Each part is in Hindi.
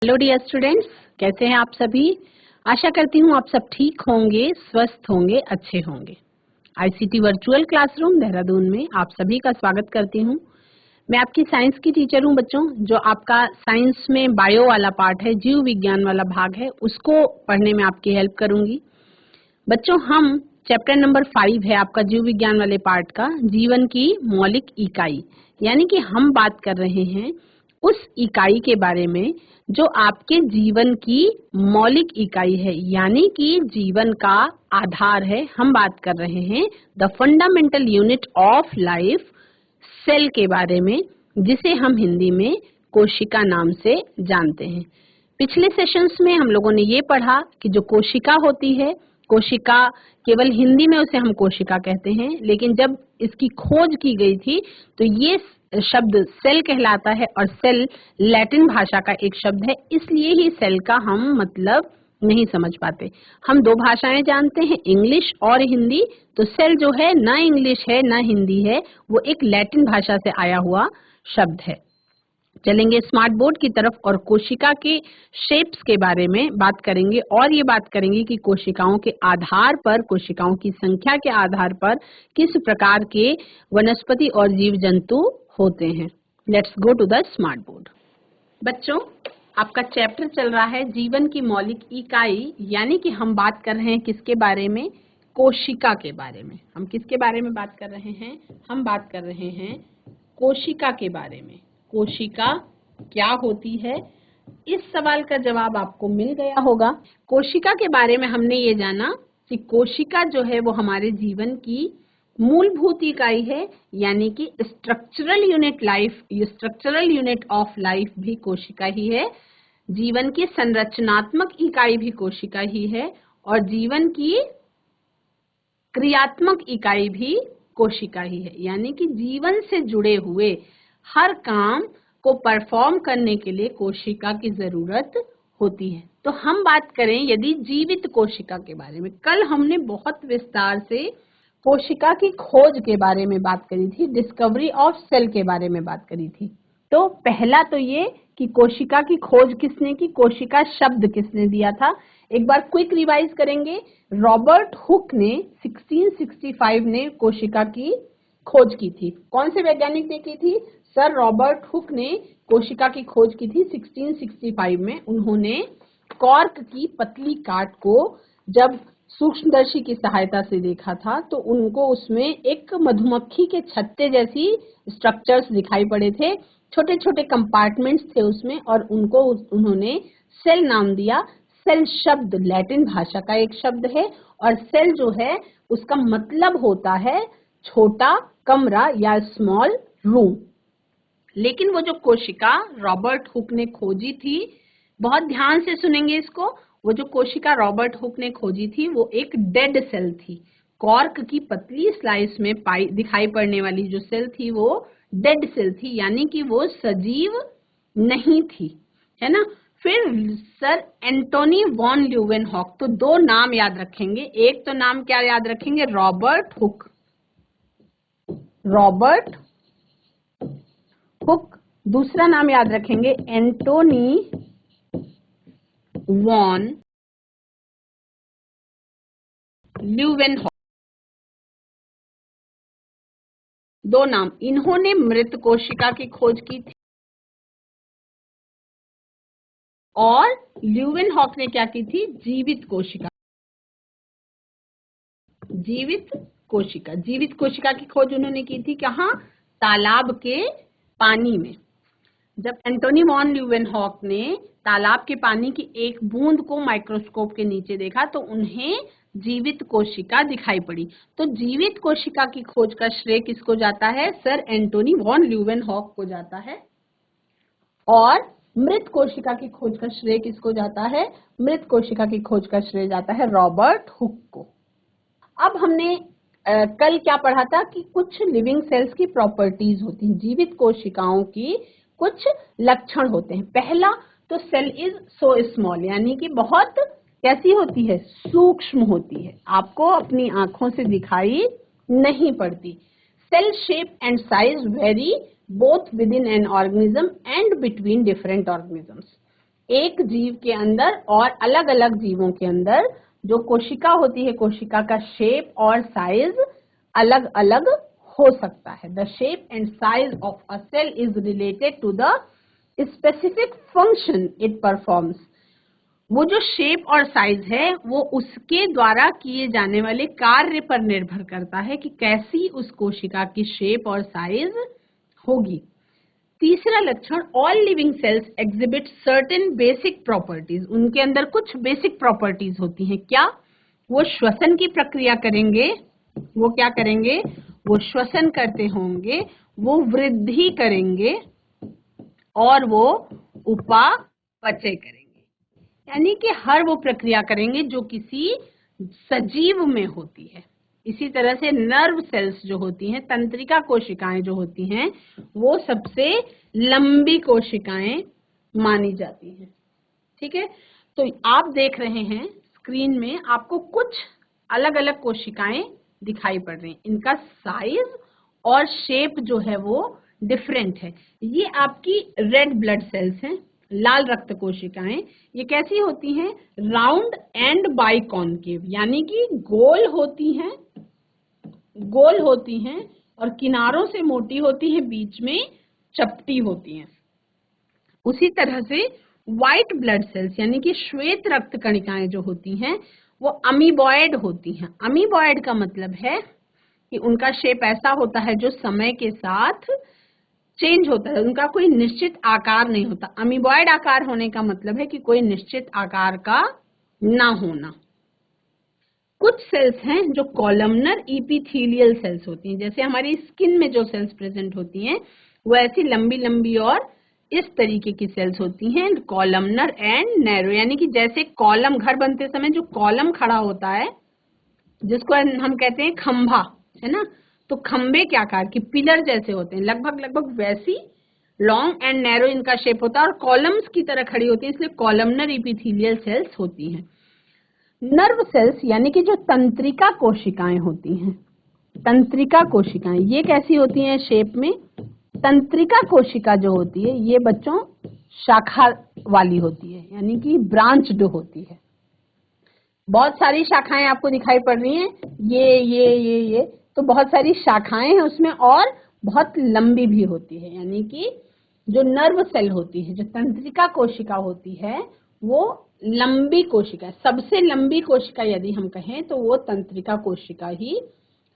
हेलो डियर स्टूडेंट्स, कैसे हैं आप सभी। आशा करती हूँ आप सब ठीक होंगे, स्वस्थ होंगे, अच्छे होंगे। आईसीटी वर्चुअल क्लासरूम देहरादून में आप सभी का स्वागत करती हूँ। मैं आपकी साइंस की टीचर हूँ बच्चों। जो आपका साइंस में बायो वाला पार्ट है, जीव विज्ञान वाला भाग है, उसको पढ़ने में आपकी हेल्प करूंगी। बच्चों, हम चैप्टर नंबर 5 है आपका जीव विज्ञान वाले पार्ट का, जीवन की मौलिक इकाई, यानी कि हम बात कर रहे हैं उस इकाई के बारे में जो आपके जीवन की मौलिक इकाई है, यानी कि जीवन का आधार है। हम बात कर रहे हैं the fundamental unit of life, cell के बारे में, जिसे हम हिंदी में कोशिका नाम से जानते हैं। पिछले सेशंस में हम लोगों ने ये पढ़ा कि जो कोशिका होती है, कोशिका केवल हिंदी में उसे हम कोशिका कहते हैं, लेकिन जब इसकी खोज की गई थी तो ये शब्द सेल कहलाता है, और सेल लैटिन भाषा का एक शब्द है, इसलिए ही सेल का हम मतलब नहीं समझ पाते। हम दो भाषाएं जानते हैं, इंग्लिश और हिंदी। तो सेल जो है ना इंग्लिश है ना हिंदी है, वो एक लैटिन भाषा से आया हुआ शब्द है। चलेंगे स्मार्ट बोर्ड की तरफ और कोशिका के शेप्स के बारे में बात करेंगे, और ये बात करेंगे कि कोशिकाओं के आधार पर, कोशिकाओं की संख्या के आधार पर किस प्रकार के वनस्पति और जीव जंतु होते हैं। Let's go to the smart board. बच्चों, आपका चैप्टर चल रहा है जीवन की मौलिक इकाई, यानी कि हम बात कर रहे हैं किसके बारे में? कोशिका के बारे में। हम किसके बारे में बात कर रहे हैं? हम बात कर रहे हैं कोशिका के बारे में। कोशिका क्या होती है? इस सवाल का जवाब आपको मिल गया होगा। कोशिका के बारे में हमने ये जाना कि कोशिका जो है वो हमारे जीवन की मूलभूत इकाई है, यानी कि स्ट्रक्चरल यूनिट ऑफ लाइफ भी कोशिका ही है, जीवन की संरचनात्मक इकाई भी कोशिका ही है, और जीवन की क्रियात्मक इकाई भी कोशिका ही है। यानी कि जीवन से जुड़े हुए हर काम को परफॉर्म करने के लिए कोशिका की जरूरत होती है। तो हम बात करें यदि जीवित कोशिका के बारे में, कल हमने बहुत विस्तार से कोशिका की खोज के बारे में बात करी थी, डिस्कवरी ऑफ सेल के बारे में बात करी थी। तो पहला तो ये कि कोशिका की खोज किसने की, कोशिका शब्द किसने दिया था। एक बार क्विक रिवाइज करेंगे। रॉबर्ट हुक ने 1665 ने कोशिका की खोज की थी। कौन से वैज्ञानिक ने की थी? सर रॉबर्ट हुक ने कोशिका की खोज की थी 1665 में। उन्होंने कॉर्क की पतली काट को जब सूक्ष्मदर्शी की सहायता से देखा था तो उनको उसमें एक मधुमक्खी के छत्ते जैसी स्ट्रक्चर्स दिखाई पड़े थे, छोटे छोटे कंपार्टमेंट्स थे उसमें, और उनको उन्होंने सेल नाम दिया। सेल शब्द लैटिन भाषा का एक शब्द है, और सेल जो है उसका मतलब होता है छोटा कमरा या स्मॉल रूम। लेकिन वो जो कोशिका रॉबर्ट हुक ने खोजी थी, बहुत ध्यान से सुनेंगे इसको, वो जो कोशिका रॉबर्ट हुक ने खोजी थी वो एक डेड सेल थी। कॉर्क की पतली स्लाइस में दिखाई पड़ने वाली जो सेल थी वो डेड सेल थी, यानी कि वो सजीव नहीं थी, है ना। फिर सर एंटोनी वॉन ल्यूवेनहॉक, तो दो नाम याद रखेंगे। एक तो नाम क्या याद रखेंगे? Robert Hooke. Robert Hooke. दूसरा नाम याद रखेंगे एंटोनी वॉन ल्यूवेनहॉक। दो नाम। इन्होंने मृत कोशिका की खोज की थी, और ल्यूवेनहॉक ने क्या की थी? जीवित कोशिका। जीवित कोशिका की खोज उन्होंने की थी कहाँ? तालाब के पानी में। जब एंटोनी वॉन ल्यूवेनहॉक ने तालाब के पानी की एक बूंद को माइक्रोस्कोप के नीचे देखा तो उन्हें जीवित कोशिका दिखाई पड़ी। तो जीवित कोशिका की खोज का श्रेय किसको जाता है? सर एंटोनी वॉन ल्यूवेनहॉक को जाता है। और मृत कोशिका की खोज का श्रेय किसको जाता है? मृत कोशिका की खोज का श्रेय जाता है रॉबर्ट हुक को। अब हमने कल क्या पढ़ा था कि कुछ लिविंग सेल्स की प्रॉपर्टीज होती हैं, जीवित कोशिकाओं की कुछ लक्षण होते हैं। पहला तो सेल इज सो स्मॉल, यानी कि बहुत कैसी होती है? सूक्ष्म होती है, आपको अपनी आंखों से दिखाई नहीं पड़ती। Cell shape and size vary both within an organism and between different organisms. एक जीव के अंदर और अलग अलग जीवों के अंदर जो कोशिका होती है, कोशिका का शेप और साइज अलग अलग हो सकता है। The shape and size of a cell is related to the specific function it performs. वो जो शेप और साइज है वो उसके द्वारा किए जाने वाले कार्य पर निर्भर करता है कि कैसी उस कोशिका की शेप और साइज होगी। तीसरा लक्षण, all living cells exhibit certain basic properties. उनके अंदर कुछ बेसिक प्रॉपर्टीज होती हैं। क्या? वो श्वसन की प्रक्रिया करेंगे। वो क्या करेंगे? वो श्वसन करते होंगे, वो वृद्धि करेंगे और वो उपापचय करेंगे। यानी कि हर वो प्रक्रिया करेंगे जो किसी सजीव में होती है। इसी तरह से नर्व सेल्स जो होती हैं, तंत्रिका कोशिकाएं जो होती हैं, वो सबसे लंबी कोशिकाएं मानी जाती हैं। ठीक है, तो आप देख रहे हैं स्क्रीन में आपको कुछ अलग अलग कोशिकाएं दिखाई पड़ रही हैं। इनका साइज और शेप जो है वो डिफरेंट है। ये आपकी रेड ब्लड सेल्स हैं, लाल रक्त कोशिकाएं। ये कैसी होती हैं? राउंड एंड बाइकॉन्केव, यानी कि गोल होती हैं और किनारों से मोटी होती हैं, बीच में चपटी होती हैं। उसी तरह से व्हाइट ब्लड सेल्स यानी कि श्वेत रक्त कणिकाएं जो होती हैं वो अमीबॉयड होती हैं। अमीबॉयड का मतलब है कि उनका शेप ऐसा होता है जो समय के साथ चेंज होता है, उनका कोई निश्चित आकार नहीं होता। अमीबॉयड आकार होने का मतलब है कि कोई निश्चित आकार का ना होना। कुछ सेल्स हैं जो कॉलमनर इपिथेलियल सेल्स होती हैं, जैसे हमारी स्किन में जो सेल्स प्रेजेंट होती हैं वो ऐसी लंबी लंबी और इस तरीके की सेल्स होती हैं, कॉलमनर एंड नैरो। यानी कि जैसे कॉलम, घर बनते समय जो कॉलम खड़ा होता है जिसको हम कहते हैं खंभा, है ना, तो खंबे के आकार की पिलर जैसे होते हैं, लगभग वैसी लॉन्ग एंड नैरो इनका शेप होता है और कॉलम्स की तरह खड़ी होती है, इसलिए कॉलमनर इपिथेलियल सेल्स होती हैं। नर्व सेल्स यानी कि जो तंत्रिका कोशिकाएं होती हैं, तंत्रिका कोशिकाएं ये कैसी होती हैं शेप में? तंत्रिका कोशिका जो होती है ये बच्चों शाखा वाली होती है, यानी कि ब्रांच्ड होती है। बहुत सारी शाखाएं आपको दिखाई पड़ रही हैं, ये तो बहुत सारी शाखाएं हैं उसमें और बहुत लंबी भी होती है। यानी कि जो नर्व सेल होती है, जो तंत्रिका कोशिका होती है, वो लंबी कोशिका, सबसे लंबी कोशिका यदि हम कहें तो वो तंत्रिका कोशिका ही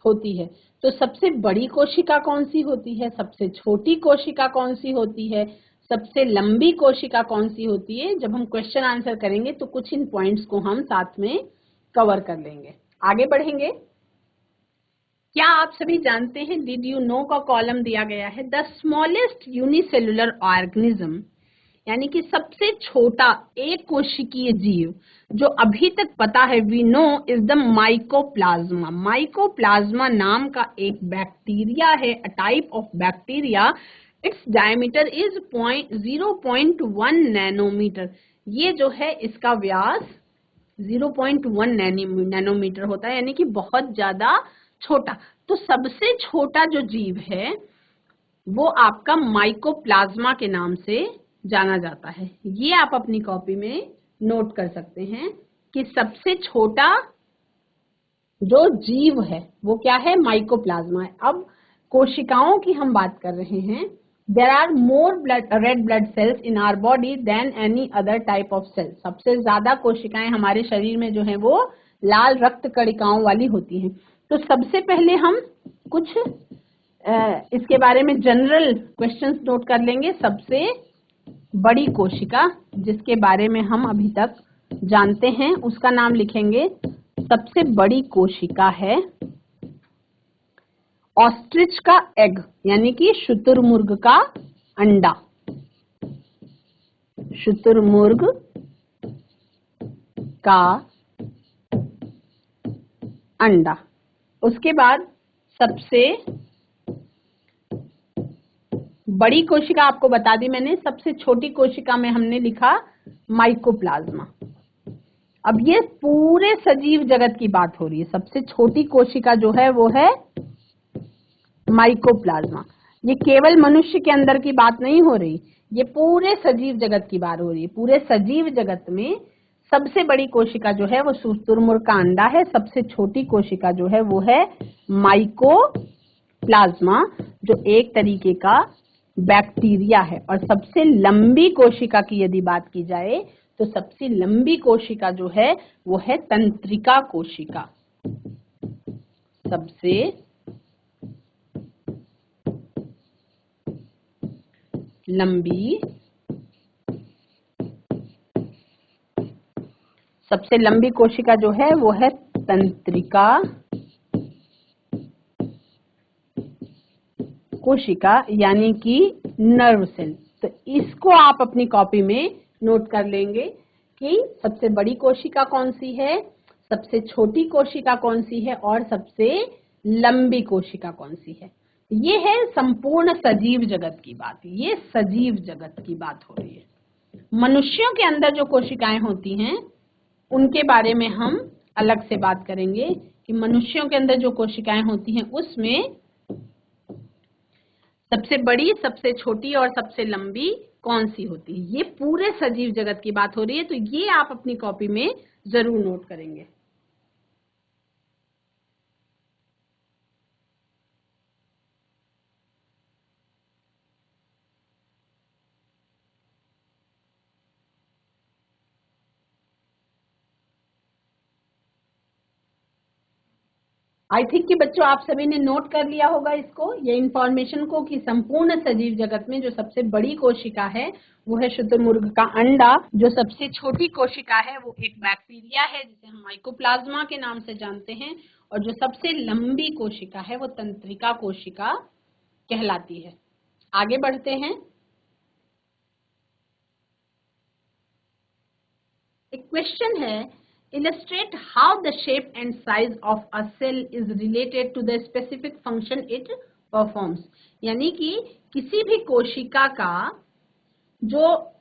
होती है। तो सबसे बड़ी कोशिका कौन सी होती है, सबसे छोटी कोशिका कौन सी होती है, सबसे लंबी कोशिका कौन सी होती है? जब हम क्वेश्चन आंसर करेंगे तो कुछ इन पॉइंट्स को हम साथ में कवर कर लेंगे। आगे बढ़ेंगे। क्या आप सभी जानते हैं, डिड यू नो का कॉलम दिया गया है, द स्मॉलेस्ट यूनिसेलुलर ऑर्गेनिज्म, यानी कि सबसे छोटा एक कोशिकीय जीव जो अभी तक पता है, we know, is the mycoplasma. Mycoplasma नाम का एक बैक्टीरिया है, a type of bacteria. Its diameter is 0.1 nanometer. ये जो है इसका व्यास 0.1 नैनोमीटर होता है, यानी कि बहुत ज्यादा छोटा। तो सबसे छोटा जो जीव है वो आपका माइकोप्लाज्मा के नाम से जाना जाता है। ये आप अपनी कॉपी में नोट कर सकते हैं कि सबसे छोटा जो जीव है वो क्या है? माइकोप्लाज्मा है। अब कोशिकाओं की हम बात कर रहे हैं। There are more red blood cells in our body than any other type of cell. सबसे ज्यादा कोशिकाएं हमारे शरीर में जो है वो लाल रक्त कणिकाओं वाली होती हैं। तो सबसे पहले हम कुछ इसके बारे में जनरल क्वेश्चंस नोट कर लेंगे। सबसे बड़ी कोशिका जिसके बारे में हम अभी तक जानते हैं उसका नाम लिखेंगे। सबसे बड़ी कोशिका है ऑस्ट्रिच का एग, यानी कि शुतुरमुर्ग का अंडा। शुतुरमुर्ग का अंडा। उसके बाद सबसे बड़ी कोशिका आपको बता दी मैंने, सबसे छोटी कोशिका में हमने लिखा माइकोप्लाज्मा। अब ये पूरे सजीव जगत की बात हो रही है। सबसे छोटी कोशिका जो है वो है माइकोप्लाज्मा। ये केवल मनुष्य के अंदर की बात नहीं हो रही, ये पूरे सजीव जगत की बात हो रही है। पूरे सजीव जगत में सबसे बड़ी कोशिका जो है वो शुतुरमुर्ग का अंडा है। सबसे छोटी कोशिका जो है वो है माइकोप्लाज्मा, जो एक तरीके का बैक्टीरिया है। और सबसे लंबी कोशिका की यदि बात की जाए तो सबसे लंबी कोशिका जो है वो है तंत्रिका कोशिका। सबसे लंबी कोशिका जो है वो है तंत्रिका कोशिका, यानी कि नर्व सेल। तो इसको आप अपनी कॉपी में नोट कर लेंगे कि सबसे बड़ी कोशिका कौन सी है, सबसे छोटी कोशिका कौन सी है और सबसे लंबी कोशिका कौन सी है। ये है संपूर्ण सजीव जगत की बात। ये सजीव जगत की बात हो रही है। मनुष्यों के अंदर जो कोशिकाएं होती हैं उनके बारे में हम अलग से बात करेंगे कि मनुष्यों के अंदर जो कोशिकाएं होती हैं उसमें सबसे बड़ी, सबसे छोटी और सबसे लंबी कौन सी होती है। ये पूरे सजीव जगत की बात हो रही है, तो ये आप अपनी कॉपी में जरूर नोट करेंगे। आई थिंक कि बच्चों आप सभी ने नोट कर लिया होगा इसको, ये इंफॉर्मेशन को, कि संपूर्ण सजीव जगत में जो सबसे बड़ी कोशिका है वो है शुतुरमुर्ग का अंडा। जो सबसे छोटी कोशिका है वो एक बैक्टीरिया है जिसे हम माइकोप्लाज्मा के नाम से जानते हैं। और जो सबसे लंबी कोशिका है वो तंत्रिका कोशिका कहलाती है। आगे बढ़ते हैं। एक क्वेश्चन है, illustrate how the shape and size of a cell is related to the specific function it performs। यानी कि किसी भी कोशिका का जो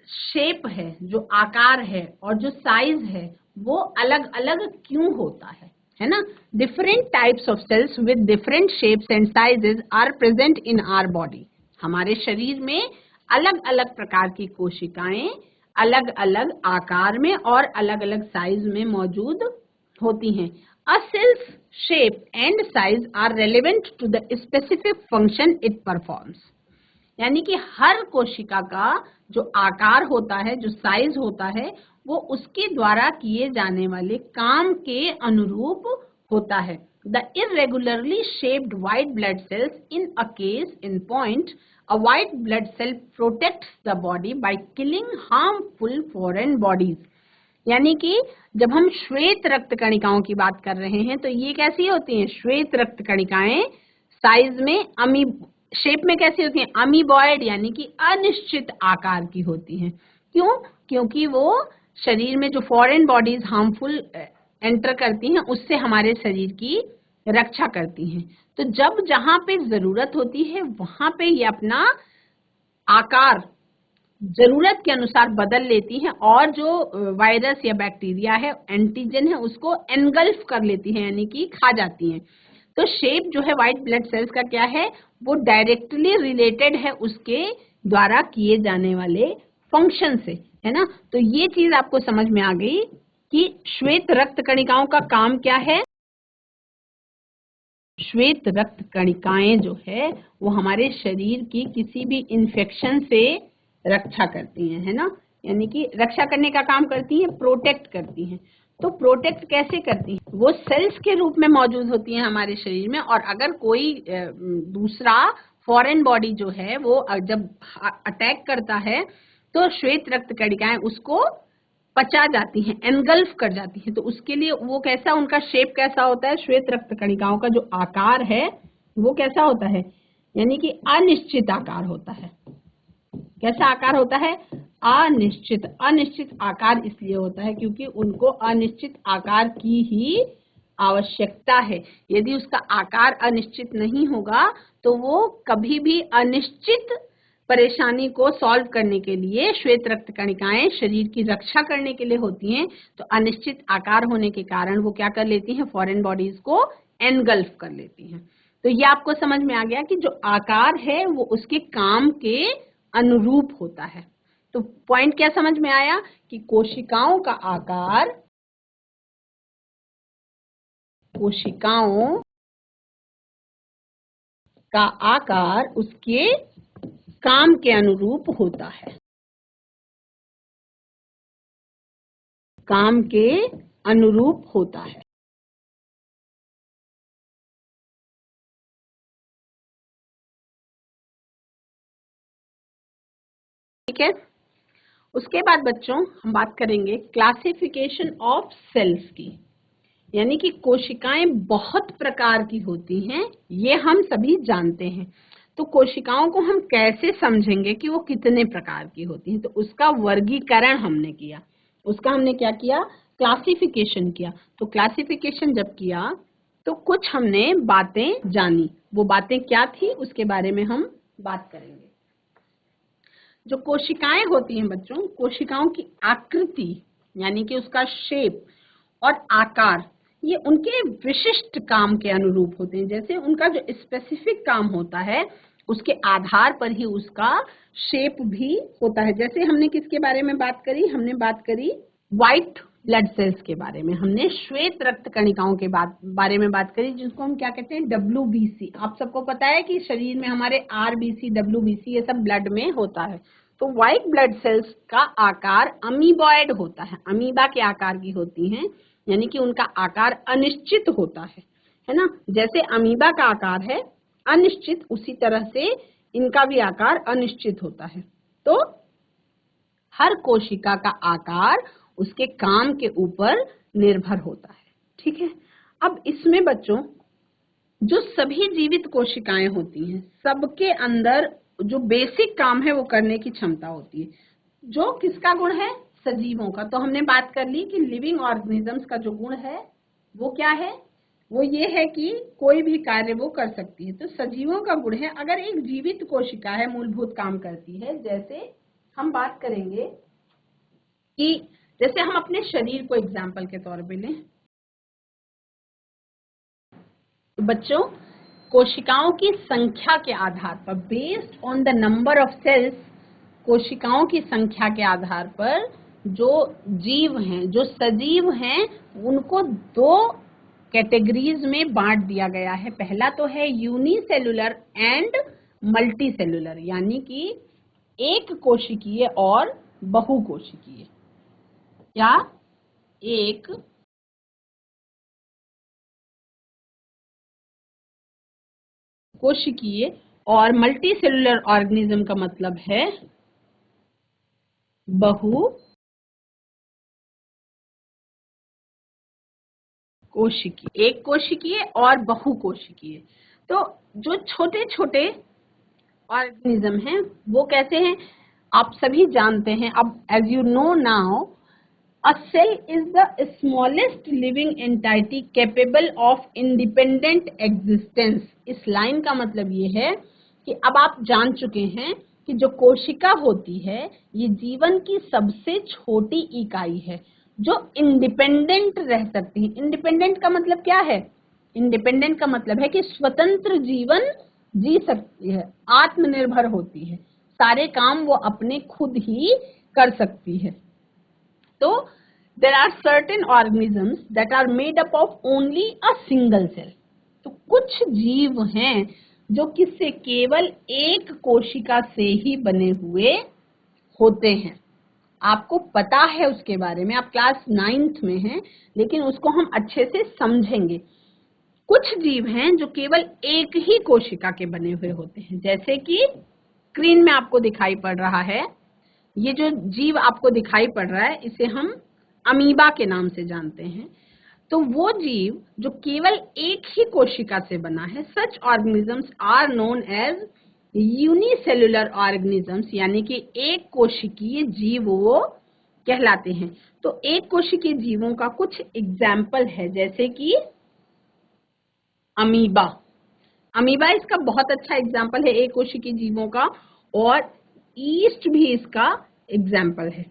शेप है, जो आकार है और जो साइज है वो अलग अलग क्यों होता है ना। Different types of cells with different shapes and sizes are present in our body. हमारे शरीर में अलग अलग प्रकार की कोशिकाएं अलग अलग आकार में और अलग अलग साइज में मौजूद होती हैं। A cell's shape and size are relevant to the specific function it performs। यानी कि हर कोशिका का जो आकार होता है, जो साइज होता है, वो उसके द्वारा किए जाने वाले काम के अनुरूप होता है। The irregularly shaped white blood cells in a case in point, a white blood cell protects the body by killing harmful foreign bodies। यानी कि जब हम श्वेत रक्त कणिकाओं की बात कर रहे हैं तो ये कैसी होती हैं? श्वेत रक्त कणिकाएं साइज में शेप में कैसी होती हैं? अमीबॉयड, यानी कि अनिश्चित आकार की होती हैं। क्यों? क्योंकि वो शरीर में जो फॉरेन बॉडीज हार्मफुल एंटर करती हैं उससे हमारे शरीर की रक्षा करती हैं। तो जब जहां पे जरूरत होती है वहां पे ये अपना आकार जरूरत के अनुसार बदल लेती हैं और जो वायरस या बैक्टीरिया है, एंटीजन है, उसको एनगल्फ कर लेती हैं, यानी कि खा जाती हैं। तो शेप जो है व्हाइट ब्लड सेल्स का क्या है? वो डायरेक्टली रिलेटेड है उसके द्वारा किए जाने वाले फंक्शन से, है ना। तो ये चीज आपको समझ में आ गई कि श्वेत रक्त कणिकाओं का काम क्या है। श्वेत रक्त कणिकाएं जो है वो हमारे शरीर की किसी भी इन्फेक्शन से रक्षा करती हैं, है ना। यानी कि रक्षा करने का काम करती हैं, प्रोटेक्ट करती हैं। तो प्रोटेक्ट कैसे करती हैं? वो सेल्स के रूप में मौजूद होती हैं हमारे शरीर में, और अगर कोई दूसरा फॉरेन बॉडी जो है वो जब अटैक करता है तो श्वेत रक्त कणिकाएं उसको पचा जाती हैं, एनगल्फ कर जाती हैं। तो उसके लिए वो कैसा, उनका शेप कैसा होता है? श्वेत रक्त कणिकाओं का जो आकार है वो कैसा होता है? यानी कि अनिश्चित आकार होता है। कैसा आकार होता है? अनिश्चित। अनिश्चित आकार इसलिए होता है क्योंकि उनको अनिश्चित आकार की ही आवश्यकता है। यदि उसका आकार अनिश्चित नहीं होगा तो वो कभी भी अनिश्चित परेशानी को सॉल्व करने के लिए, श्वेत रक्त कणिकाएं शरीर की रक्षा करने के लिए होती हैं। तो अनिश्चित आकार होने के कारण वो क्या कर लेती हैं? फॉरेन बॉडीज को एनगल्फ कर लेती हैं। तो ये आपको समझ में आ गया कि जो आकार है वो उसके काम के अनुरूप होता है। तो पॉइंट क्या समझ में आया कि कोशिकाओं का आकार उसके काम के अनुरूप होता है, काम के अनुरूप होता है। ठीक है, उसके बाद बच्चों हम बात करेंगे क्लासिफिकेशन ऑफ सेल्स की, यानी कि कोशिकाएं बहुत प्रकार की होती हैं, ये हम सभी जानते हैं। तो कोशिकाओं को हम कैसे समझेंगे कि वो कितने प्रकार की होती हैं? तो उसका वर्गीकरण हमने किया, उसका हमने क्या किया? क्लासिफिकेशन किया। तो क्लासिफिकेशन जब किया तो कुछ हमने बातें जानी, वो बातें क्या थी उसके बारे में हम बात करेंगे। जो कोशिकाएं होती हैं बच्चों, कोशिकाओं की आकृति यानी कि उसका शेप और आकार, ये उनके विशिष्ट काम के अनुरूप होते हैं। जैसे उनका जो स्पेसिफिक काम होता है उसके आधार पर ही उसका शेप भी होता है। जैसे हमने किसके बारे में बात करी? हमने बात करी व्हाइट ब्लड सेल्स के बारे में, हमने श्वेत रक्त कणिकाओं के बारे में बात करी, जिसको हम क्या कहते हैं? WBC। आप सबको पता है कि शरीर में हमारे RBC, WBC ये सब ब्लड में होता है। तो व्हाइट ब्लड सेल्स का आकार अमीबॉइड होता है, अमीबा के आकार की होती हैं, यानी कि उनका आकार अनिश्चित होता है ना। जैसे अमीबा का आकार है अनिश्चित, उसी तरह से इनका भी आकार अनिश्चित होता है। तो हर कोशिका का आकार उसके काम के ऊपर निर्भर होता है। ठीक है, अब इसमें बच्चों जो सभी जीवित कोशिकाएं होती हैं, सबके अंदर जो बेसिक काम है वो करने की क्षमता होती है। जो किसका गुण है? सजीवों का। तो हमने बात कर ली कि लिविंग ऑर्गेनिजम्स का जो गुण है वो क्या है? वो ये है कि कोई भी कार्य वो कर सकती है। तो सजीवों का गुण है, अगर एक जीवित कोशिका है मूलभूत काम करती है। जैसे हम बात करेंगे कि जैसे हम अपने शरीर को एग्जाम्पल के तौर पे लें, तो बच्चों कोशिकाओं की संख्या के आधार पर, based on the number of cells, कोशिकाओं की संख्या के आधार पर जो जीव हैं, जो सजीव हैं, उनको दो कैटेगरीज में बांट दिया गया है। पहला तो है यूनिसेलुलर एंड मल्टीसेलुलर, यानी कि एक कोशिकीय और बहुकोशिकीय, या एक कोशिकीय और मल्टीसेलुलर ऑर्गेनिज्म का मतलब है बहु कोशिकीय, एक कोशिकीय और बहुकोशिकीय। तो जो छोटे छोटे ऑर्गेनिज्म हैं वो कैसे हैं आप सभी जानते हैं। अब as you know now, a cell is the smallest living entity capable of independent existence। इस लाइन का मतलब ये है कि अब आप जान चुके हैं कि जो कोशिका होती है ये जीवन की सबसे छोटी इकाई है जो इंडिपेंडेंट रह सकती है। इंडिपेंडेंट का मतलब क्या है? इंडिपेंडेंट का मतलब है कि स्वतंत्र जीवन जी सकती है, आत्मनिर्भर होती है, सारे काम वो अपने खुद ही कर सकती है। तो there are certain organisms that are made up of only a single cell। तो कुछ जीव हैं जो किससे? केवल एक कोशिका से ही बने हुए होते हैं। आपको पता है उसके बारे में, आप क्लास 9th में हैं, लेकिन उसको हम अच्छे से समझेंगे। कुछ जीव हैं जो केवल एक ही कोशिका के बने हुए होते हैं, जैसे कि स्क्रीन में आपको दिखाई पड़ रहा है, ये जो जीव आपको दिखाई पड़ रहा है इसे हम अमीबा के नाम से जानते हैं। तो वो जीव जो केवल एक ही कोशिका से बना है, such organisms are known as unicellular organisms, यानी कि एक कोशिकीय जीव वो कहलाते हैं। तो एक कोशिकीय जीवों का कुछ एग्जाम्पल है, जैसे कि अमीबा। अमीबा इसका बहुत अच्छा एग्जाम्पल है एक कोशिकीय जीवों का, और ईस्ट भी इसका एग्जाम्पल है।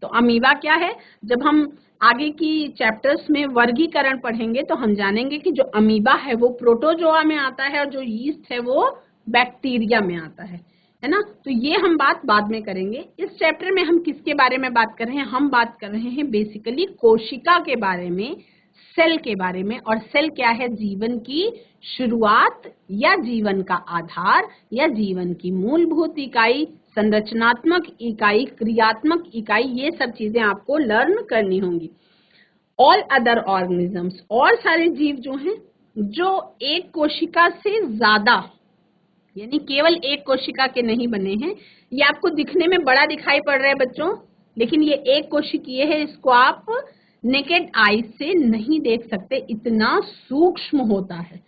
तो अमीबा क्या है? जब हम आगे की चैप्टर्स में वर्गीकरण पढ़ेंगे तो हम जानेंगे कि जो अमीबा है वो प्रोटोजोआ में आता है और जो यीस्ट है वो बैक्टीरिया में आता है। है ना। तो ये हम बात बाद में करेंगे। इस चैप्टर में हम किसके बारे में बात कर रहे हैं, हम बात कर रहे हैं बेसिकली कोशिका के बारे में, सेल के बारे में। और सेल क्या है, जीवन की शुरुआत या जीवन का आधार या जीवन की मूलभूत इकाई, संरचनात्मक इकाई, क्रियात्मक इकाई, ये सब चीजें आपको लर्न करनी होंगी। ऑल अदर ऑर्गेनिजम्स, और सारे जीव जो हैं जो एक कोशिका से ज्यादा, यानी केवल एक कोशिका के नहीं बने हैं। ये आपको दिखने में बड़ा दिखाई पड़ रहा है बच्चों, लेकिन ये एक कोशिकीय है, इसको आप नेकेड आई से नहीं देख सकते, इतना सूक्ष्म होता है।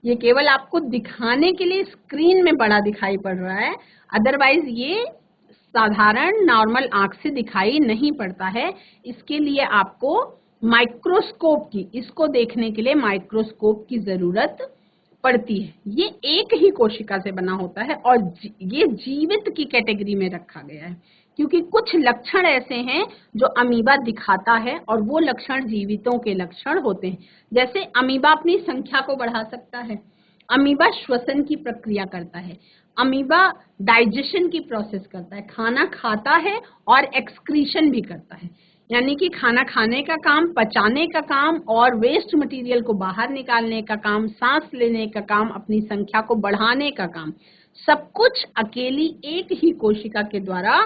ये केवल आपको दिखाने के लिए स्क्रीन में बड़ा दिखाई पड़ रहा है, अदरवाइज ये साधारण नॉर्मल आंख से दिखाई नहीं पड़ता है। इसके लिए आपको माइक्रोस्कोप की, इसको देखने के लिए माइक्रोस्कोप की जरूरत पड़ती है। ये एक ही कोशिका से बना होता है और ये जीवित की कैटेगरी में रखा गया है, क्योंकि कुछ लक्षण ऐसे हैं जो अमीबा दिखाता है और वो लक्षण जीवितों के लक्षण होते हैं। जैसे अमीबा अपनी संख्या को बढ़ा सकता है, अमीबा श्वसन की प्रक्रिया करता है, अमीबा डाइजेशन की प्रोसेस करता है, खाना खाता है और एक्सक्रीशन भी करता है, यानी कि खाना खाने का काम, पचाने का काम और वेस्ट मटेरियल को बाहर निकालने का काम, सांस लेने का काम, अपनी संख्या को बढ़ाने का काम, सब कुछ अकेली एक ही कोशिका के द्वारा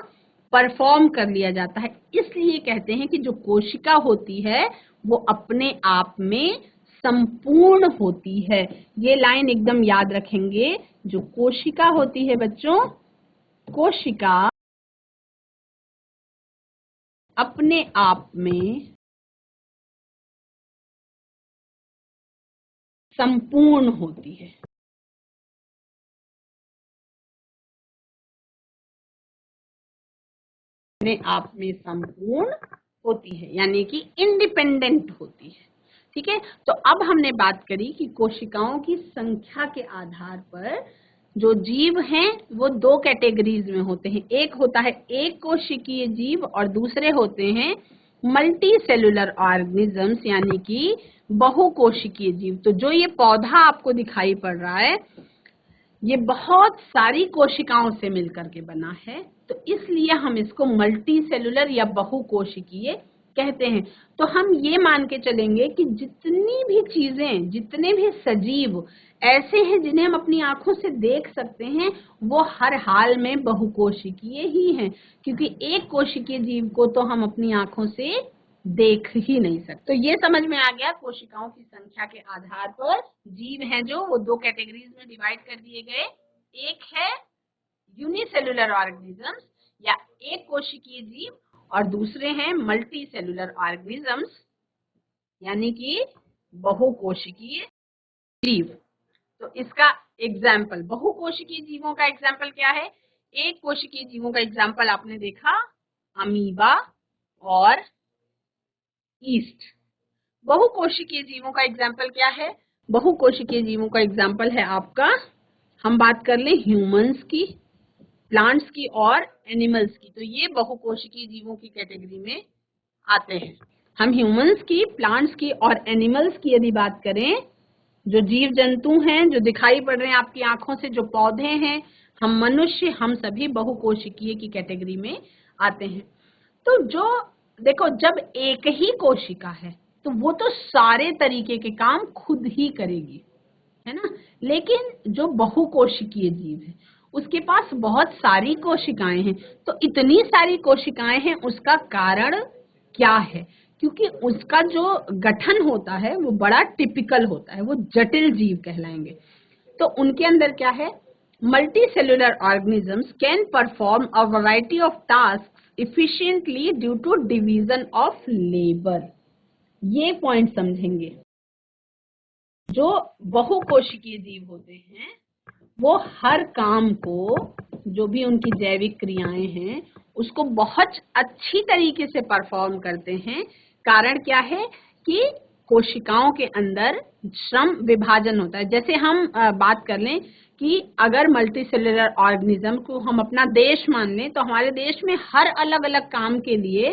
परफॉर्म कर लिया जाता है। इसलिए कहते हैं कि जो कोशिका होती है वो अपने आप में संपूर्ण होती है। ये लाइन एकदम याद रखेंगे, जो कोशिका होती है बच्चों, कोशिका अपने आप में संपूर्ण होती है। अपने आप में संपूर्ण होती है, यानी कि इंडिपेंडेंट होती है। ठीक है, तो अब हमने बात करी कि कोशिकाओं की संख्या के आधार पर जो जीव हैं वो दो कैटेगरीज में होते हैं। एक होता है एक कोशिकीय जीव और दूसरे होते हैं मल्टी सेलुलर ऑर्गेनिजम्स, यानी कि बहुकोशिकीय जीव। तो जो ये पौधा आपको दिखाई पड़ रहा है ये बहुत सारी कोशिकाओं से मिलकर के बना है, तो इसलिए हम इसको मल्टी सेलुलर या बहुकोशिकीय कहते हैं। तो हम ये मान के चलेंगे कि जितनी भी चीजें, जितने भी सजीव ऐसे हैं जिन्हें हम अपनी आंखों से देख सकते हैं, वो हर हाल में बहुकोशिकीय ही हैं, क्योंकि एक कोशिकीय जीव को तो हम अपनी आंखों से देख ही नहीं सकते। तो ये समझ में आ गया, कोशिकाओं की संख्या के आधार पर जीव हैं जो वो दो कैटेगरीज में डिवाइड कर दिए गए। एक है यूनिसेलुलर ऑर्गेनिजम्स या एक कोशिकीय जीव और दूसरे हैं मल्टी सेलुलर ऑर्गेनिजम्स, यानी कि बहुकोशिकीय जीव। तो इसका एग्जाम्पल, बहुकोशिकीय जीवों का एग्जाम्पल क्या है? एक कोशिकीय जीवों का एग्जाम्पल आपने देखा अमीबा और ईस्ट। बहुकोशिकीय जीवों का एग्जाम्पल क्या है? बहुकोशिकीय जीवों का एग्जाम्पल है आपका, हम बात कर लें ह्यूमंस की, प्लांट्स की और एनिमल्स की, तो ये बहुकोशिकीय जीवों की कैटेगरी में आते हैं। हम ह्यूमंस की, प्लांट्स की और एनिमल्स की यदि बात करें, जो जीव जंतु हैं जो दिखाई पड़ रहे हैं आपकी आंखों से, जो पौधे हैं, हम मनुष्य, हम सभी बहुकोशिकीय की कैटेगरी में आते हैं। तो जो देखो, जब एक ही कोशिका है तो वो तो सारे तरीके के काम खुद ही करेगी, है ना। लेकिन जो बहुकोशिकीय जीव है उसके पास बहुत सारी कोशिकाएं हैं। तो इतनी सारी कोशिकाएं हैं, उसका कारण क्या है? क्योंकि उसका जो गठन होता है वो बड़ा टिपिकल होता है, वो जटिल जीव कहलाएंगे। तो उनके अंदर क्या है? Multicellular organisms can perform a variety of task efficiently due to division of labor। ये पॉइंट समझेंगे। जो बहुकोशिकीय जीव होते हैं वो हर काम को, जो भी उनकी जैविक क्रियाएं हैं, उसको बहुत अच्छी तरीके से परफॉर्म करते हैं। कारण क्या है? कि कोशिकाओं के अंदर श्रम विभाजन होता है। जैसे हम बात कर लें कि अगर मल्टीसेलुलर ऑर्गेनिज्म को हम अपना देश मान लें, तो हमारे देश में हर अलग अलग काम के लिए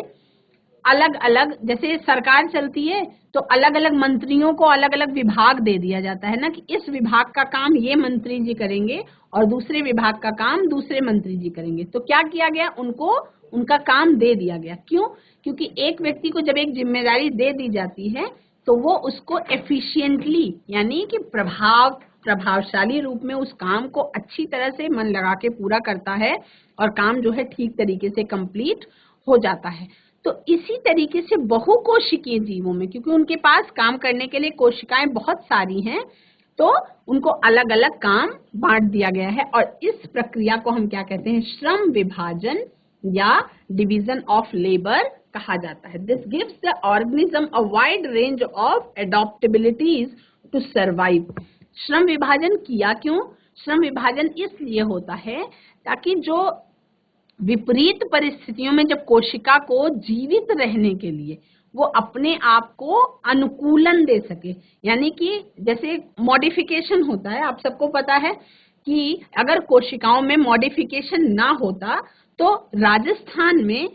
अलग अलग, जैसे सरकार चलती है तो अलग अलग मंत्रियों को अलग अलग विभाग दे दिया जाता है ना, कि इस विभाग का काम ये मंत्री जी करेंगे और दूसरे विभाग का काम दूसरे मंत्री जी करेंगे। तो क्या किया गया, उनको उनका काम दे दिया गया। क्यों? क्योंकि एक व्यक्ति को जब एक जिम्मेदारी दे दी जाती है तो वो उसको एफिशिएंटली यानी कि प्रभावशाली रूप में उस काम को अच्छी तरह से मन लगा के पूरा करता है और काम जो है ठीक तरीके से कंप्लीट हो जाता है। तो इसी तरीके से बहुकोशिकीय जीवों में, क्योंकि उनके पास काम करने के लिए कोशिकाएं बहुत सारी हैं, तो उनको अलग अलग काम बांट दिया गया है और इस प्रक्रिया को हम क्या कहते हैं, श्रम विभाजन या डिवीजन ऑफ लेबर कहा जाता है। This gives the organism a wide range of adaptabilities to survive. श्रम विभाजन किया क्यों? श्रम विभाजन इसलिए होता है ताकि जो विपरीत परिस्थितियों में जब कोशिका को जीवित रहने के लिए वो अपने आप को अनुकूलन दे सके, यानी कि जैसे मॉडिफिकेशन होता है, आप सबको पता है कि अगर कोशिकाओं में मॉडिफिकेशन ना होता तो राजस्थान में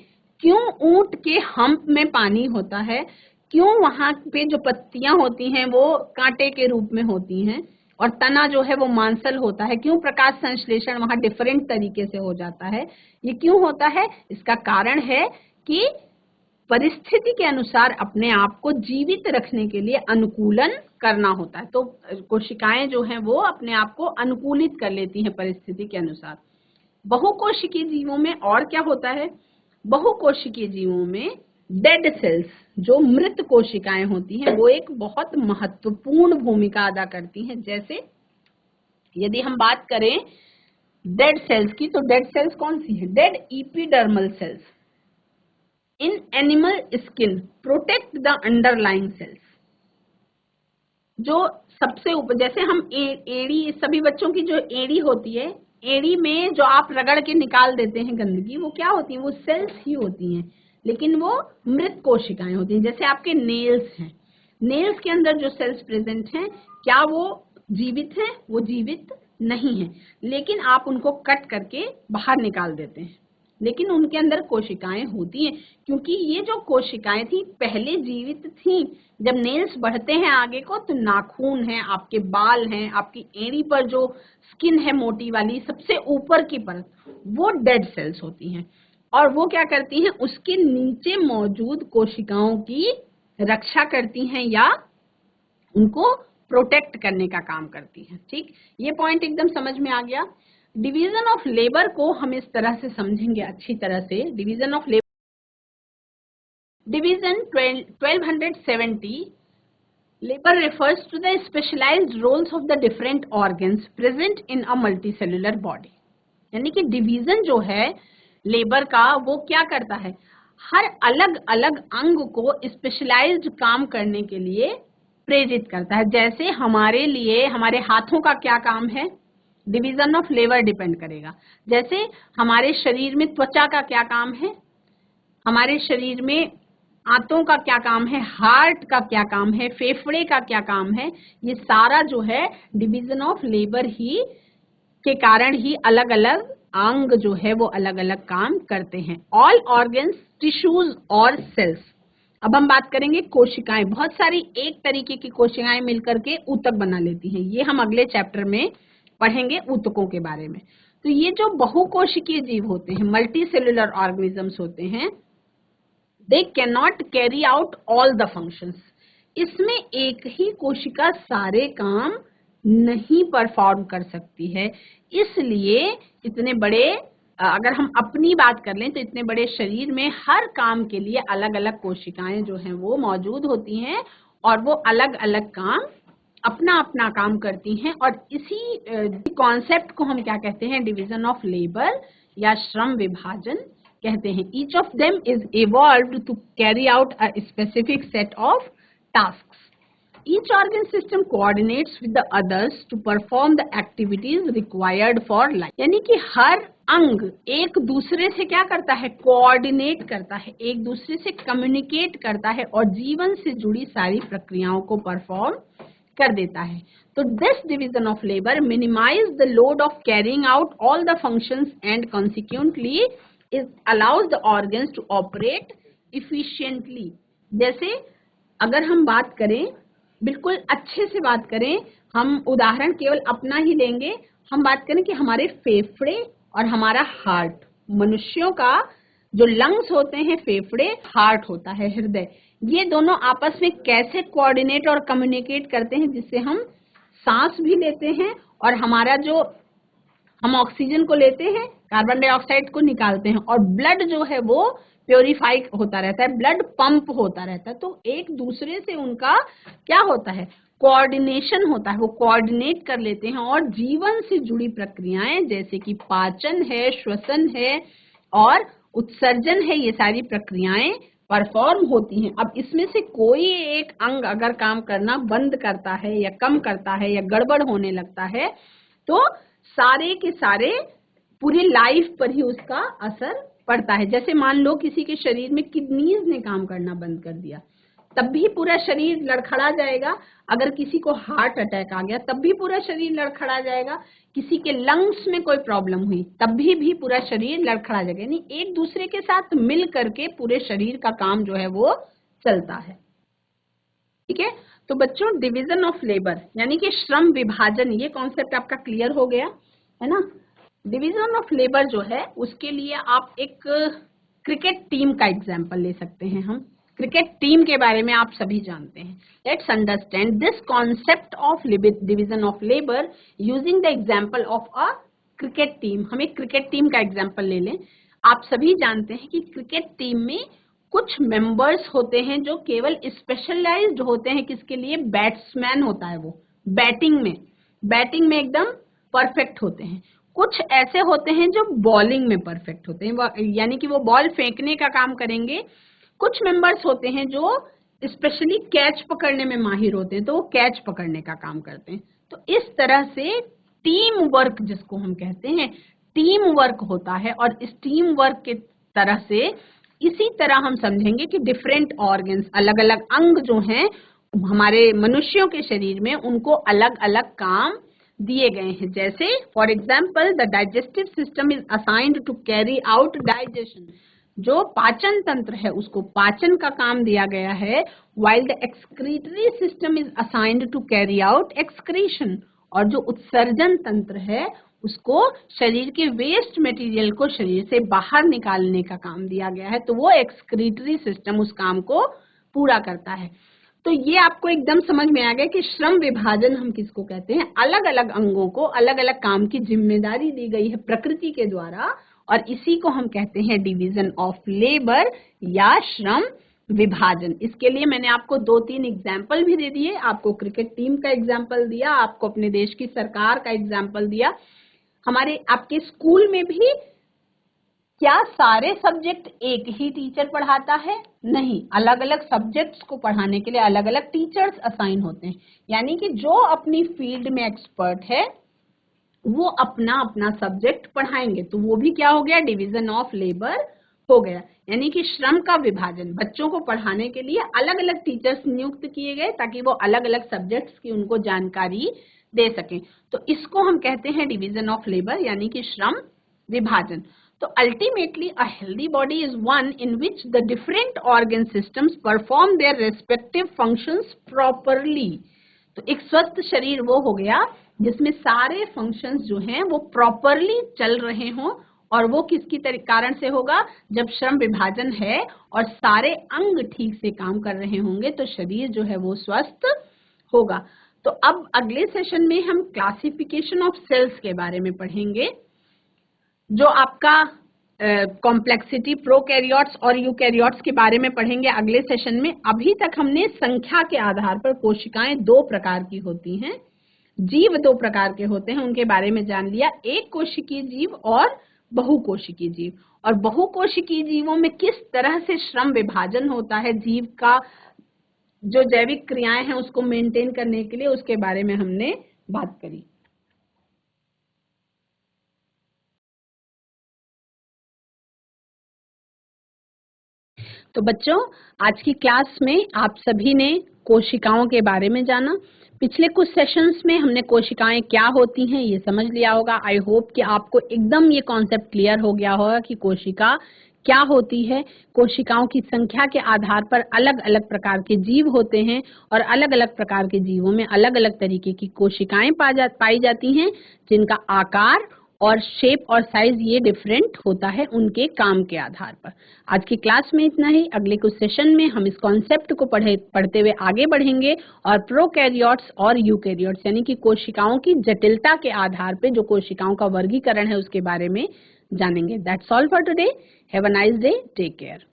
क्यों ऊंट के हम्प में पानी होता है, क्यों वहां पे जो पत्तियां होती हैं वो कांटे के रूप में होती हैं और तना जो है वो मांसल होता है, क्यों प्रकाश संश्लेषण वहां डिफरेंट तरीके से हो जाता है, ये क्यों होता है? इसका कारण है कि परिस्थिति के अनुसार अपने आप को जीवित रखने के लिए अनुकूलन करना होता है। तो कोशिकाएं जो हैं वो अपने आप को अनुकूलित कर लेती हैं परिस्थिति के अनुसार। बहुकोशिकीय जीवों में और क्या होता है? बहुकोशिकीय जीवों में डेड सेल्स, जो मृत कोशिकाएं होती हैं, वो एक बहुत महत्वपूर्ण भूमिका अदा करती हैं। जैसे यदि हम बात करें डेड सेल्स की, तो डेड सेल्स कौन सी है? Dead epidermal cells in animal skin protect the underlying cells. जो सबसे ऊपर, जैसे हम एड़ी, सभी बच्चों की जो एड़ी होती है, एड़ी में जो आप रगड़ के निकाल देते हैं गंदगी, वो क्या होती है? वो सेल्स ही होती हैं, लेकिन वो मृत कोशिकाएं होती हैं। जैसे आपके नेल्स हैं, नेल्स के अंदर जो सेल्स प्रेजेंट हैं, क्या वो जीवित हैं? वो जीवित नहीं है, लेकिन आप उनको कट करके बाहर निकाल देते हैं, लेकिन उनके अंदर कोशिकाएं होती हैं, क्योंकि ये जो कोशिकाएं थी पहले जीवित थी। जब नेल्स बढ़ते हैं आगे को तो नाखून है, आपके बाल हैं, आपकी एड़ी पर जो स्किन है मोटी वाली सबसे ऊपर की परत, वो डेड सेल्स होती हैं और वो क्या करती हैं? उसके नीचे मौजूद कोशिकाओं की रक्षा करती हैं या उनको प्रोटेक्ट करने का काम करती हैं। ठीक, ये पॉइंट एकदम समझ में आ गया। डिवीजन ऑफ लेबर को हम इस तरह से समझेंगे अच्छी तरह से। Division of labour, division 1270 labor refers to the specialized roles of the different organs present in a multicellular body। यानी कि डिवीजन जो है लेबर का वो क्या करता है? हर अलग अलग अंग को स्पेशलाइज्ड काम करने के लिए प्रेरित करता है। जैसे हमारे लिए हमारे हाथों का क्या काम है, डिवीजन ऑफ लेबर डिपेंड करेगा। जैसे हमारे शरीर में त्वचा का क्या काम है, हमारे शरीर में आंतों का क्या काम है, हार्ट का क्या काम है, फेफड़े का क्या काम है, ये सारा जो है डिवीजन ऑफ लेबर ही के कारण ही अलग अलग अंग जो है वो अलग अलग काम करते हैं। ऑल ऑर्गन्स, टिश्यूज और सेल्स। अब हम बात करेंगे कोशिकाएं। बहुत सारी एक तरीके की कोशिकाएं मिलकर के ऊतक बना लेती हैं, ये हम अगले चैप्टर में पढ़ेंगे ऊतकों के बारे में। तो ये जो बहुकोशिकीय जीव होते हैं, मल्टी सेलुलर ऑर्गेनिजम्स होते हैं, they cannot carry out all the functions। इसमें एक ही कोशिका सारे काम नहीं परफॉर्म कर सकती है, इसलिए इतने बड़े, अगर हम अपनी बात कर लें तो इतने बड़े शरीर में हर काम के लिए अलग अलग कोशिकाएं जो हैं वो मौजूद होती हैं और वो अलग अलग काम अपना अपना काम करती हैं। और इसी कॉन्सेप्ट को हम क्या कहते हैं? डिवीजन ऑफ लेबर या श्रम विभाजन कहते हैं। Each of them is evolved to carry out a specific set of tasks। Each organ system coordinates with the others to perform the activities required for life। यानी कि हर अंग एक दूसरे से क्या करता है? कोऑर्डिनेट करता है, एक दूसरे से कम्युनिकेट करता है और जीवन से जुड़ी सारी प्रक्रियाओं को परफॉर्म कर देता है। तो this division of labour minimize the load of carrying out all the functions and consequently it allows the organs to operate efficiently। जैसे अगर हम बात करें, बिल्कुल अच्छे से बात करें, हम उदाहरण केवल अपना ही लेंगे। हम बात करें कि हमारे फेफड़े और हमारा हार्ट, मनुष्यों का जो लंग्स होते हैं फेफड़े, हार्ट होता है हृदय, ये दोनों आपस में कैसे कोऑर्डिनेट और कम्युनिकेट करते हैं, जिससे हम सांस भी लेते हैं और हमारा जो हम ऑक्सीजन को लेते हैं, कार्बन डाइऑक्साइड को निकालते हैं, और ब्लड जो है वो प्योरीफाई होता रहता है, ब्लड पंप होता रहता है। तो एक दूसरे से उनका क्या होता है, कोऑर्डिनेशन होता है, वो कोऑर्डिनेट कर लेते हैं और जीवन से जुड़ी प्रक्रियाएं जैसे कि पाचन है, श्वसन है और उत्सर्जन है, ये सारी प्रक्रियाएं परफॉर्म होती हैं। अब इसमें से कोई एक अंग अगर काम करना बंद करता है या कम करता है या गड़बड़ होने लगता है तो सारे के सारे पूरी लाइफ पर ही उसका असर पड़ता है। जैसे मान लो किसी के शरीर में किडनीज ने काम करना बंद कर दिया, तब भी पूरा शरीर लड़खड़ा जाएगा। अगर किसी को हार्ट अटैक आ गया तब भी पूरा शरीर लड़खड़ा जाएगा। किसी के लंग्स में कोई प्रॉब्लम हुई तब भी पूरा शरीर लड़खड़ा जाएगा। यानी एक दूसरे के साथ मिल करके पूरे शरीर का काम जो है वो चलता है। ठीक है, तो बच्चों डिवीजन ऑफ लेबर यानी कि श्रम विभाजन, ये कॉन्सेप्ट आपका क्लियर हो गया है ना। डिवीजन ऑफ लेबर जो है उसके लिए आप एक क्रिकेट टीम का एग्जांपल ले सकते हैं। हम क्रिकेट टीम के बारे में आप सभी जानते हैं। Let's understand this concept of division of labour using the example of a cricket team. हम एक क्रिकेट टीम का एग्जांपल ले लें। आप सभी जानते हैं कि क्रिकेट टीम में कुछ मेंबर्स होते हैं जो केवल स्पेशलाइज्ड होते हैं, किसके लिए, बैट्समैन होता है वो, बैटिंग में एकदम परफेक्ट होते हैं। कुछ ऐसे होते हैं जो बॉलिंग में परफेक्ट होते हैं, यानी कि वो बॉल फेंकने का काम करेंगे। कुछ मेंबर्स होते हैं जो स्पेशली कैच पकड़ने में माहिर होते हैं, तो वो कैच पकड़ने का काम करते हैं। तो इस तरह से टीम वर्क जिसको हम कहते हैं, टीम वर्क होता है। और इस टीम वर्क के तरह से इसी तरह हम समझेंगे कि डिफरेंट ऑर्गन्स, अलग अलग अंग जो हैं हमारे मनुष्यों के शरीर में, उनको अलग अलग काम दिए गए हैं। जैसे for example the digestive system is assigned to carry out digestion, जो पाचन तंत्र है उसको पाचन का काम दिया गया है, while the excretory system is assigned to carry out excretion, और जो उत्सर्जन तंत्र है उसको शरीर के वेस्ट मटेरियल को शरीर से बाहर निकालने का काम दिया गया है। तो वो एक्सक्रीटरी सिस्टम उस काम को पूरा करता है। तो ये आपको एकदम समझ में आ गया कि श्रम विभाजन हम किसको कहते हैं। अलग अलग अंगों को अलग अलग काम की जिम्मेदारी दी गई है प्रकृति के द्वारा, और इसी को हम कहते हैं डिवीजन ऑफ लेबर या श्रम विभाजन। इसके लिए मैंने आपको 2-3 एग्जाम्पल भी दे दिए। आपको क्रिकेट टीम का एग्जाम्पल दिया, आपको अपने देश की सरकार का एग्जाम्पल दिया। हमारे आपके स्कूल में भी क्या सारे सब्जेक्ट एक ही टीचर पढ़ाता है? नहीं, अलग अलग सब्जेक्ट्स को पढ़ाने के लिए अलग अलग टीचर्स असाइन होते हैं। यानी कि जो अपनी फील्ड में एक्सपर्ट है वो अपना अपना सब्जेक्ट पढ़ाएंगे। तो वो भी क्या हो गया, डिवीजन ऑफ लेबर हो गया। यानी कि श्रम का विभाजन, बच्चों को पढ़ाने के लिए अलग अलग टीचर्स नियुक्त किए गए ताकि वो अलग अलग सब्जेक्ट्स की उनको जानकारी दे सकें। तो इसको हम कहते हैं डिवीजन ऑफ लेबर यानी कि श्रम विभाजन। तो ultimately a healthy body is one in which the different organ systems perform their respective functions properly. तो एक स्वस्थ शरीर वो हो गया जिसमें सारे फंक्शंस जो हैं वो प्रॉपरली चल रहे हों। और वो किसकी कारण से होगा, जब श्रम विभाजन है और सारे अंग ठीक से काम कर रहे होंगे तो शरीर जो है वो स्वस्थ होगा। तो अब अगले सेशन में हम क्लासिफिकेशन ऑफ सेल्स के बारे में पढ़ेंगे, जो आपका कॉम्प्लेक्सिटी प्रोकैरियोट्स और यूकैरियोट्स के बारे में पढ़ेंगे अगले सेशन में। अभी तक हमने संख्या के आधार पर कोशिकाएं 2 प्रकार की होती हैं, जीव 2 प्रकार के होते हैं, उनके बारे में जान लिया, एक कोशिकीय जीव और बहुकोशिकीय जीव। और बहुकोशिकीय जीवों में किस तरह से श्रम विभाजन होता है जीव का, जो जैविक क्रियाएं हैं उसको मेंटेन करने के लिए, उसके बारे में हमने बात करी। तो बच्चों आज की क्लास में आप सभी ने कोशिकाओं के बारे में जाना। पिछले कुछ सेशंस में हमने कोशिकाएं क्या होती हैं ये समझ लिया होगा। आई होप कि आपको एकदम ये कॉन्सेप्ट क्लियर हो गया होगा कि कोशिका क्या होती है। कोशिकाओं की संख्या के आधार पर अलग अलग प्रकार के जीव होते हैं और अलग अलग प्रकार के जीवों में अलग अलग तरीके की कोशिकाएं पाई जाती हैं, जिनका आकार और शेप और साइज ये डिफरेंट होता है उनके काम के आधार पर। आज की क्लास में इतना ही। अगले कुछ सेशन में हम इस कॉन्सेप्ट को पढ़ते हुए आगे बढ़ेंगे और प्रोकैरियोट्स और यूकैरियोट्स यानी कि कोशिकाओं की जटिलता के आधार पर जो कोशिकाओं का वर्गीकरण है उसके बारे में जानेंगे। That's all for today. Have a nice day. Take care.